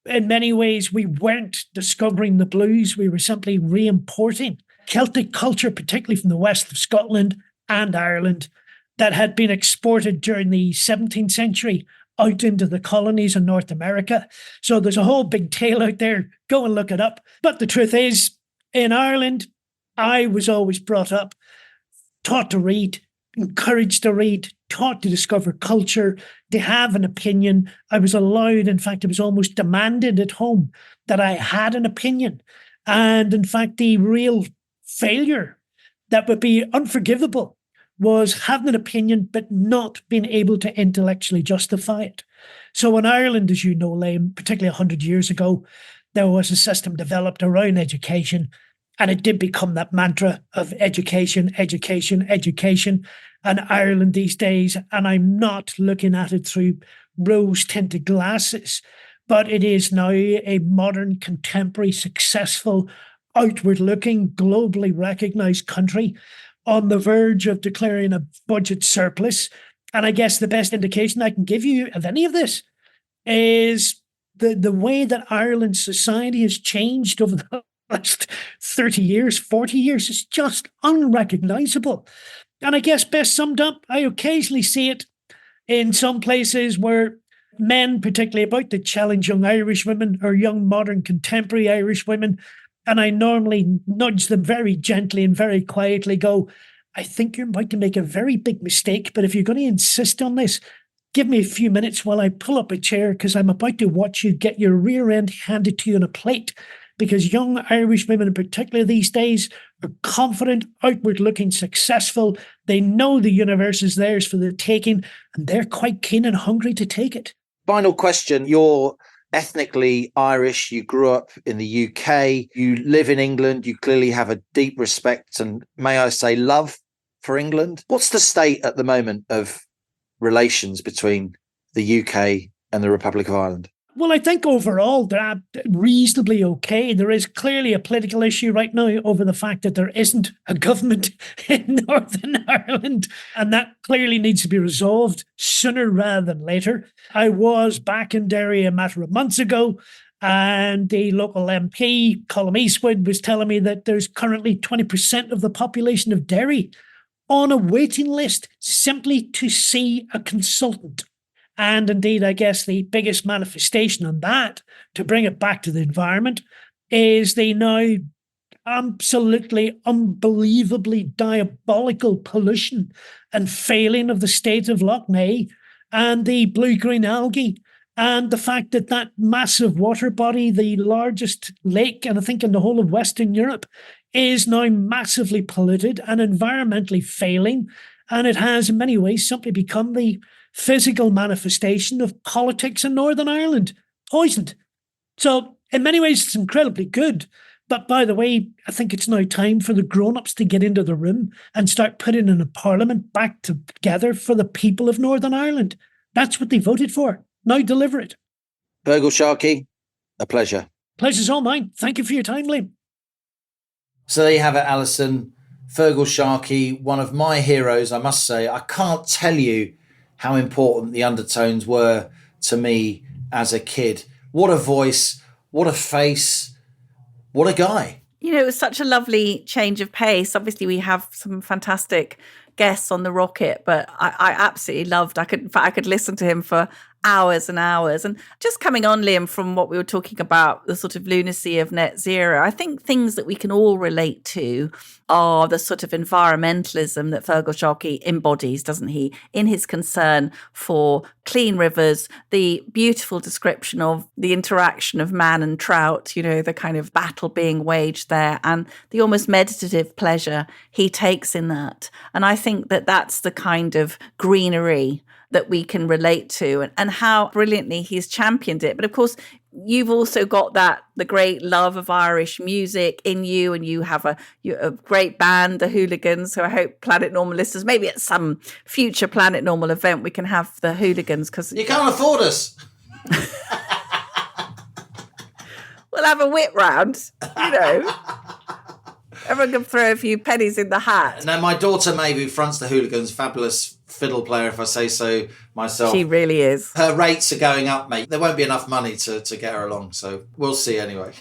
in many ways, we weren't discovering the blues. We were simply re-importing Celtic culture, particularly from the west of Scotland and Ireland, that had been exported during the 17th century out into the colonies in North America. So there's a whole big tale out there. Go and look it up. But the truth is, in Ireland, I was always brought up, taught to read, encouraged to read, taught to discover culture, to have an opinion. I was allowed, in fact, it was almost demanded at home that I had an opinion. And in fact, the real failure that would be unforgivable was having an opinion but not being able to intellectually justify it. So in Ireland, as you know, Liam, particularly 100 years ago, there was a system developed around education, and it did become that mantra of education, education, education. And Ireland these days, and I'm not looking at it through rose-tinted glasses, but it is now a modern, contemporary, successful, outward-looking, globally recognised country on the verge of declaring a budget surplus. And I guess the best indication I can give you of any of this is the way that Ireland's society has changed over the last 30 years, 40 years is just unrecognisable. And I guess best summed up, I occasionally see it in some places where men, particularly about to challenge young Irish women or young modern contemporary Irish women, and I normally nudge them very gently and very quietly, go, I think you're about to make a very big mistake, but if you're going to insist on this, give me a few minutes while I pull up a chair, because I'm about to watch you get your rear end handed to you on a plate. Because young Irish women in particular these days are confident, outward-looking, successful. They know the universe is theirs for the taking, and they're quite keen and hungry to take it. Final question. You're ethnically Irish. You grew up in the UK. You live in England. You clearly have a deep respect and, may I say, love for England. What's the state at the moment of relations between the UK and the Republic of Ireland? Well, I think overall they're reasonably okay. There is clearly a political issue right now over the fact that there isn't a government in Northern Ireland, and that clearly needs to be resolved sooner rather than later. I was back in Derry a matter of months ago, and the local MP, Colm Eastwood, was telling me that there's currently 20% of the population of Derry on a waiting list simply to see a consultant. And indeed, I guess the biggest manifestation on that, to bring it back to the environment, is the now absolutely unbelievably diabolical pollution and failing of the state of Lough Neagh and the blue-green algae, and the fact that that massive water body, the largest lake, and I think in the whole of Western Europe, is now massively polluted and environmentally failing. And it has in many ways simply become the physical manifestation of politics in Northern Ireland, poisoned. So in many ways, it's incredibly good. But by the way, I think it's now time for the grown-ups to get into the room and start putting in a parliament back together for the people of Northern Ireland. That's what they voted for. Now deliver it. Feargal Sharkey, a pleasure. Pleasure's all mine. Thank you for your time, Liam. So there you have it, Allison. Feargal Sharkey, one of my heroes, I must say. I can't tell you how important the undertones were to me as a kid. What a voice, what a face, what a guy. You know, it was such a lovely change of pace. Obviously, we have some fantastic guests on the Rocket, but I absolutely loved. I could listen to him for hours and hours. And just coming on, Liam, from what we were talking about, the sort of lunacy of net zero, I think things that we can all relate to are the sort of environmentalism that Feargal Sharkey embodies, doesn't he, in his concern for clean rivers, the beautiful description of the interaction of man and trout, you know, the kind of battle being waged there, and the almost meditative pleasure he takes in that. And I think that that's the kind of greenery that we can relate to, and how brilliantly he's championed it. But of course, you've also got the great love of Irish music in you, and you have a great band, the Hooligans, who I hope Planet Normal listeners, maybe at some future Planet Normal event, we can have the Hooligans. Because you can't afford us. We'll have a whip round, you know. Everyone can throw a few pennies in the hat. Now, my daughter maybe fronts the Hooligans, fabulous fiddle player, if I say so myself. She really is. Her rates are going up, mate. There won't be enough money to get her along, so we'll see anyway.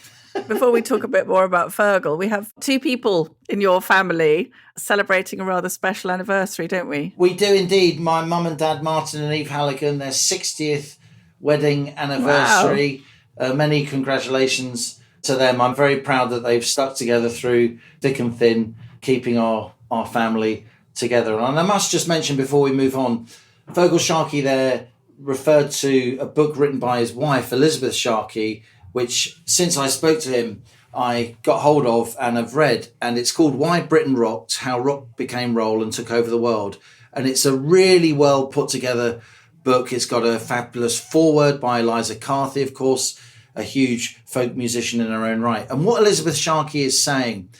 Before we talk a bit more about Feargal, we have two people in your family celebrating a rather special anniversary, don't we? We do indeed. My mum and dad, Martin and Eve Halligan, their 60th wedding anniversary. Wow. Many congratulations to them. I'm very proud that they've stuck together through thick and thin, keeping our family together. And I must just mention before we move on, Feargal Sharkey there referred to a book written by his wife, Elizabeth Sharkey, which since I spoke to him, I got hold of and have read. And it's called Why Britain Rocked, How Rock Became Roll and Took Over the World. And it's a really well put together book. It's got a fabulous foreword by Eliza Carthy, of course, a huge folk musician in her own right. And what Elizabeth Sharkey is saying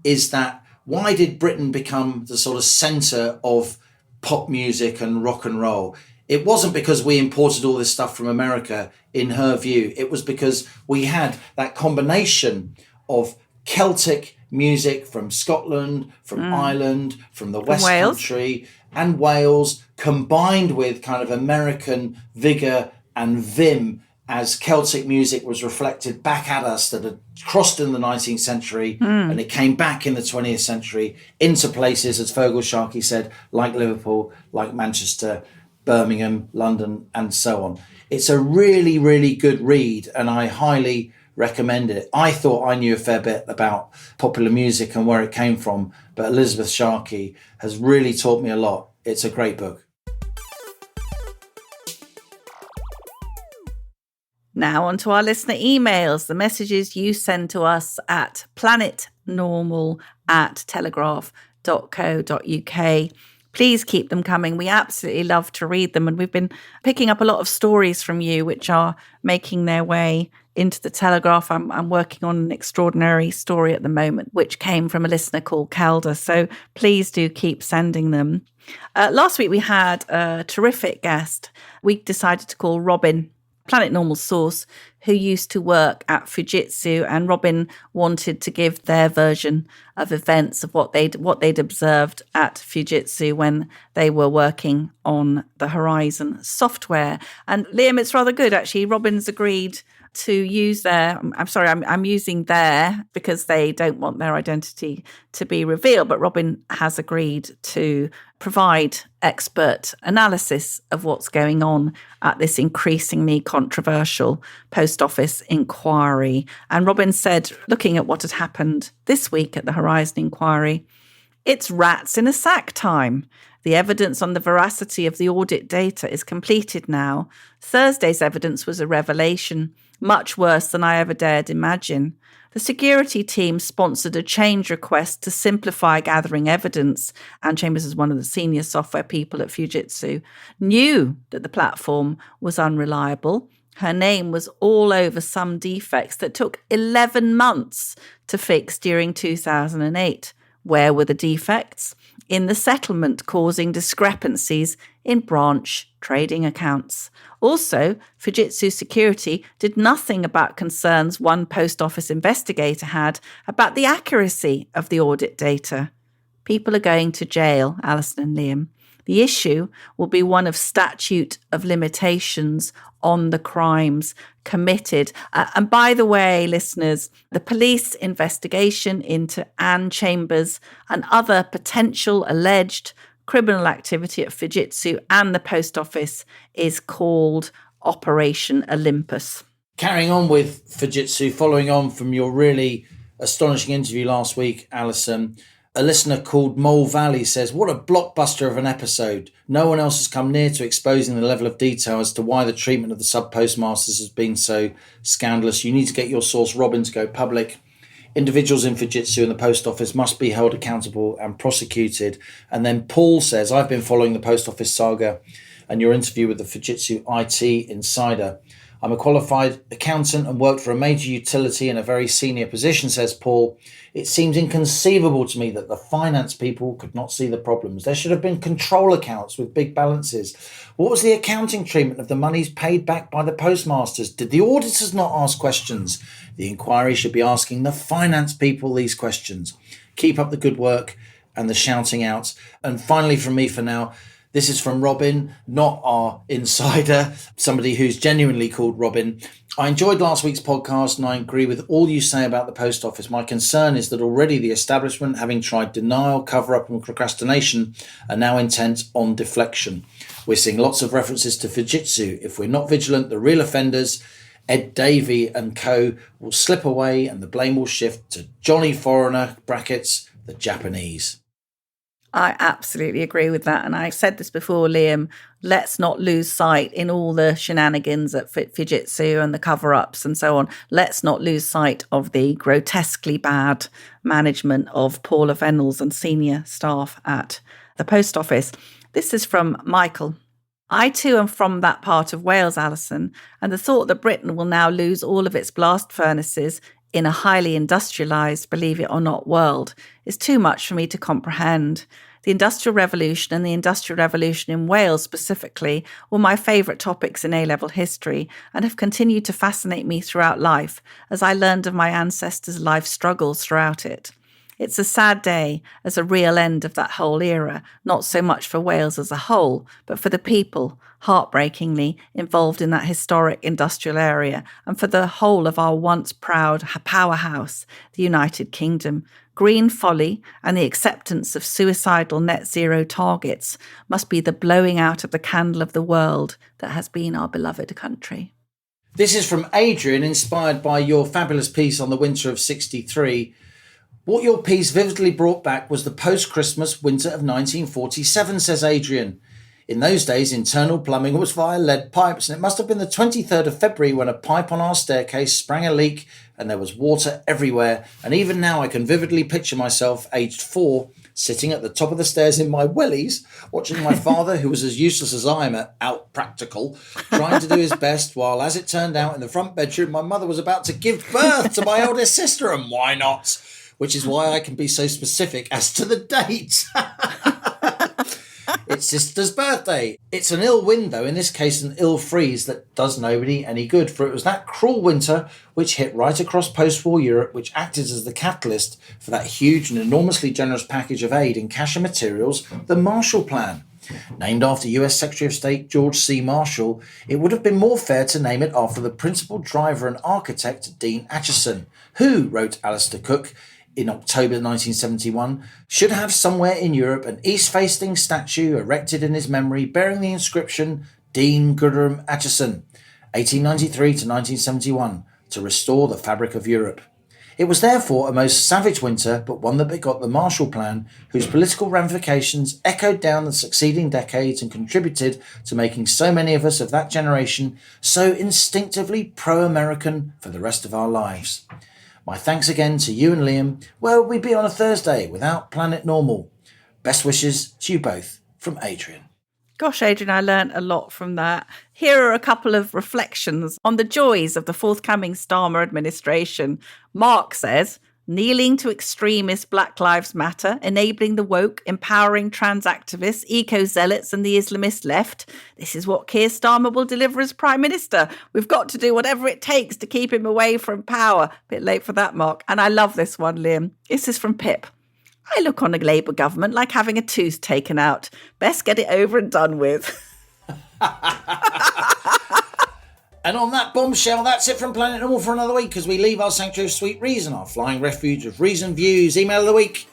is that why did Britain become the sort of centre of pop music and rock and roll? It wasn't because we imported all this stuff from America, in her view. It was because we had that combination of Celtic music from Scotland, from Ireland, from the West Country and Wales, combined with kind of American vigour and vim, as Celtic music was reflected back at us that had crossed in the 19th century and it came back in the 20th century into places, as Feargal Sharkey said, like Liverpool, like Manchester, Birmingham, London, and so on. It's a really, really good read, and I highly recommend it. I thought I knew a fair bit about popular music and where it came from, but Elizabeth Sharkey has really taught me a lot. It's a great book. Now on to our listener emails, the messages you send to us at planetnormal@telegraph.co.uk. Please keep them coming. We absolutely love to read them. And we've been picking up a lot of stories from you, which are making their way into the Telegraph. I'm working on an extraordinary story at the moment, which came from a listener called Calder. So please do keep sending them. Last week we had a terrific guest. We decided to call Robin, Planet Normal source, who used to work at Fujitsu, and Robin wanted to give their version of events of what they'd observed at Fujitsu when they were working on the Horizon software. And Liam, it's rather good actually. Robin's agreed to use I'm using their because they don't want their identity to be revealed, but Robin has agreed to provide expert analysis of what's going on at this increasingly controversial Post Office inquiry. And Robin said, looking at what had happened this week at the Horizon inquiry, it's rats in a sack time. The evidence on the veracity of the audit data is completed now. Thursday's evidence was a revelation, much worse than I ever dared imagine. The security team sponsored a change request to simplify gathering evidence. Anne Chambers is one of the senior software people at Fujitsu, knew that the platform was unreliable. Her name was all over some defects that took 11 months to fix during 2008. Where were the defects? in the settlement, causing discrepancies in branch trading accounts. Also, Fujitsu Security did nothing about concerns one post office investigator had about the accuracy of the audit data. People are going to jail, Allison and Liam. The issue will be one of statute of limitations on the crimes committed. And by the way, listeners, the police investigation into Anne Chambers and other potential alleged criminal activity at Fujitsu and the post office is called Operation Olympus. Carrying on with Fujitsu, following on from your really astonishing interview last week, Allison, a listener called Mole Valley says, what a blockbuster of an episode. No one else has come near to exposing the level of detail as to why the treatment of the sub-postmasters has been so scandalous. You need to get your source, Robin, to go public. Individuals in Fujitsu and the post office must be held accountable and prosecuted. And then Paul says, I've been following the post office saga and your interview with the Fujitsu IT insider. I'm a qualified accountant and worked for a major utility in a very senior position, says Paul. It seems inconceivable to me that the finance people could not see the problems. There should have been control accounts with big balances. What was the accounting treatment of the monies paid back by the postmasters? Did the auditors not ask questions? The inquiry should be asking the finance people these questions. Keep up the good work and the shouting out. And finally from me for now, this is from Robin, not our insider, somebody who's genuinely called Robin. I enjoyed last week's podcast and I agree with all you say about the post office. My concern is that already the establishment, having tried denial, cover-up and procrastination, are now intent on deflection. We're seeing lots of references to Fujitsu. If we're not vigilant, the real offenders, Ed Davey and co, will slip away and the blame will shift to Johnny Foreigner, brackets, the Japanese. I absolutely agree with that. And I said this before, Liam, let's not lose sight in all the shenanigans at Fujitsu and the cover-ups and so on. Let's not lose sight of the grotesquely bad management of Paula Venables and senior staff at the post office. This is from Michael. I too am from that part of Wales, Allison, and the thought that Britain will now lose all of its blast furnaces in a highly industrialised, believe it or not, world is too much for me to comprehend. The Industrial Revolution and the Industrial Revolution in Wales specifically were my favourite topics in A-level history and have continued to fascinate me throughout life as I learned of my ancestors' life struggles throughout it. It's a sad day as a real end of that whole era, not so much for Wales as a whole, but for the people, heartbreakingly, involved in that historic industrial area, and for the whole of our once proud powerhouse, the United Kingdom. Green folly and the acceptance of suicidal net zero targets must be the blowing out of the candle of the world that has been our beloved country. This is from Adrian, inspired by your fabulous piece on the winter of 63. What your piece vividly brought back was the post-Christmas winter of 1947, says Adrian. In those days, internal plumbing was via lead pipes, and it must have been the 23rd of February when a pipe on our staircase sprang a leak and there was water everywhere. And even now I can vividly picture myself, aged 4, sitting at the top of the stairs in my wellies, watching my father, who was as useless as I am at out practical, trying to do his best, while, as it turned out, in the front bedroom, my mother was about to give birth to my eldest sister, and why not? Which is why I can be so specific as to the date. It's sister's birthday. It's an ill wind, though, in this case an ill freeze that does nobody any good, for it was that cruel winter which hit right across post-war Europe which acted as the catalyst for that huge and enormously generous package of aid in cash and materials, the Marshall Plan. Named after US Secretary of State George C. Marshall, it would have been more fair to name it after the principal driver and architect Dean Acheson, who, wrote Alistair Cook, in October 1971, should have somewhere in Europe an east-facing statue erected in his memory bearing the inscription Dean Goodrem Acheson, 1893 to 1971, to restore the fabric of Europe. It was therefore a most savage winter, but one that begot the Marshall Plan, whose political ramifications echoed down the succeeding decades and contributed to making so many of us of that generation so instinctively pro-American for the rest of our lives. My thanks again to you and Liam. Where will we be on a Thursday without Planet Normal? Best wishes to you both, from Adrian. Gosh, Adrian, I learned a lot from that. Here are a couple of reflections on the joys of the forthcoming Starmer administration. Mark says, kneeling to extremist Black Lives Matter, enabling the woke, empowering trans activists, eco-zealots and the Islamist left. This is what Keir Starmer will deliver as Prime Minister. We've got to do whatever it takes to keep him away from power. Bit late for that, Mark. And I love this one, Liam. This is from Pip. I look on a Labour government like having a tooth taken out. Best get it over and done with. And on that bombshell, that's it from Planet Normal for another week, as we leave our sanctuary of sweet reason, our flying refuge of reason views. Email of the week,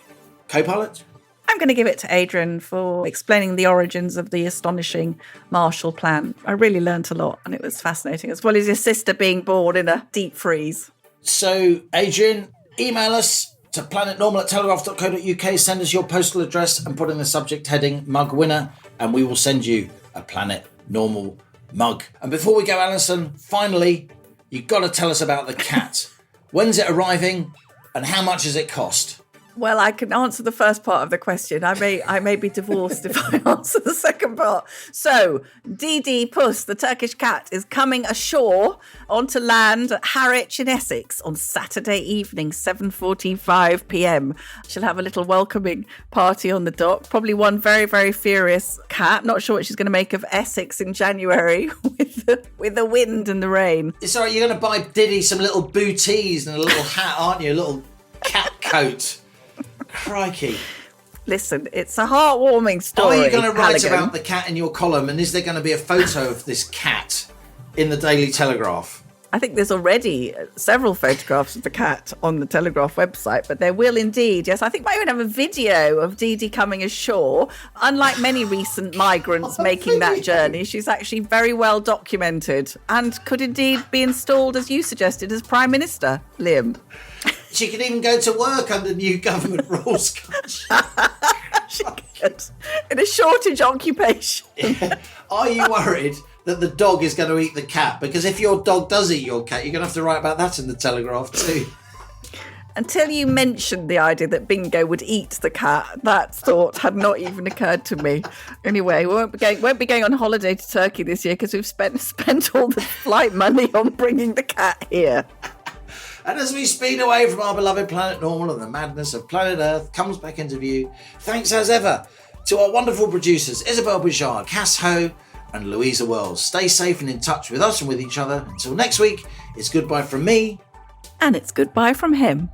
co-pilot. I'm going to give it to Adrian for explaining the origins of the astonishing Marshall Plan. I really learnt a lot and it was fascinating, as well as your sister being born in a deep freeze. So, Adrian, email us to planetnormal@telegraph.co.uk, send us your postal address and put in the subject heading mug winner, and we will send you a Planet Normal mug. And before we go, Allison, finally, you've got to tell us about the cat. When's it arriving and how much does it cost? Well, I can answer the first part of the question. I may be divorced if I answer the second part. So, Dee Puss, the Turkish cat, is coming ashore onto land at Harwich in Essex on Saturday evening, 7:45 p.m. She'll have a little welcoming party on the dock. Probably one very, very furious cat. Not sure what she's going to make of Essex in January with the wind and the rain. It's all right, you're going to buy Diddy some little booties and a little hat, aren't you? A little cat coat. Crikey. Listen, it's a heartwarming story. Are you going to write Halligan. about the cat in your column, and is there going to be a photo of this cat in the Daily Telegraph? I think there's already several photographs of the cat on the Telegraph website, but there will indeed. Yes, I think might even have a video of Dee coming ashore. Unlike many recent migrants making that journey, she's actually very well documented and could indeed be installed, as you suggested, as Prime Minister, Liam. She could even go to work under new government rules. She could. In a shortage occupation. Are you worried that the dog is going to eat the cat? Because if your dog does eat your cat, you're going to have to write about that in the Telegraph too. Until you mentioned the idea that Bingo would eat the cat, that thought had not even occurred to me. Anyway, we won't be going on holiday to Turkey this year because we've spent all the flight money on bringing the cat here. And as we speed away from our beloved Planet Normal and the madness of planet Earth comes back into view, thanks as ever to our wonderful producers, Isabel Bouchard, Cass Ho and Louisa Wells. Stay safe and in touch with us and with each other. Until next week, it's goodbye from me. And it's goodbye from him.